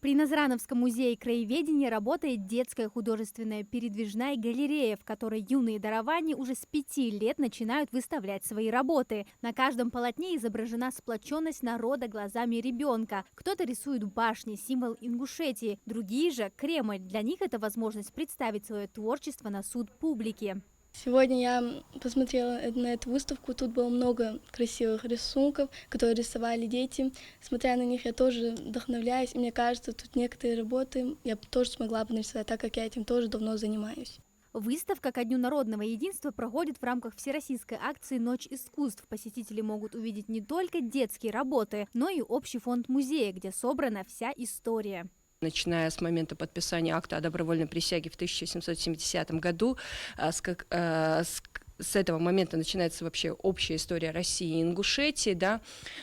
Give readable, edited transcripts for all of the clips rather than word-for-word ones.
При Назрановском музее краеведения работает детская художественная передвижная галерея, в которой юные дарования уже с 5 лет начинают выставлять свои работы. На каждом полотне изображена сплоченность народа глазами ребенка. Кто-то рисует башни, символ Ингушетии, другие же – Кремль. Для них это возможность представить свое творчество на суд публики. Сегодня я посмотрела на эту выставку, тут было много красивых рисунков, которые рисовали дети. Смотря на них, я тоже вдохновляюсь, и мне кажется, тут некоторые работы я бы тоже смогла бы нарисовать, так как я этим тоже давно занимаюсь. Выставка ко Дню народного единства проходит в рамках всероссийской акции «Ночь искусств». Посетители могут увидеть не только детские работы, но и общий фонд музея, где собрана вся история. Начиная с момента подписания акта о добровольной присяге в 1770 году, с этого момента начинается вообще общая история России и Ингушетии, да,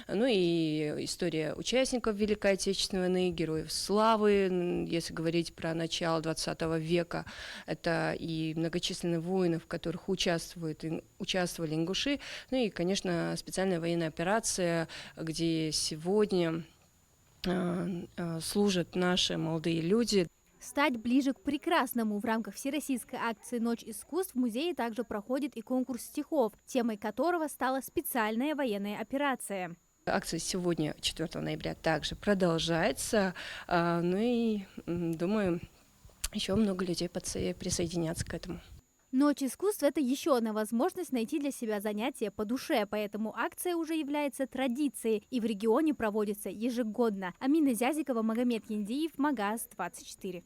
ну и история участников Великой Отечественной войны, героев славы, если говорить про начало 20 века, это и многочисленные войны, в которых участвовали ингуши, ну и, конечно, специальная военная операция, где сегодня служат наши молодые люди. Стать ближе к прекрасному. В рамках всероссийской акции «Ночь искусств» в музее также проходит и конкурс стихов, темой которого стала специальная военная операция. Акция сегодня, 4 ноября, также продолжается. Ну и, думаю, еще много людей присоединятся к этому. Ночь искусств – это еще одна возможность найти для себя занятие по душе, поэтому акция уже является традицией и в регионе проводится ежегодно. Амина Зязикова, Магомед Яндиев, Магаз 24.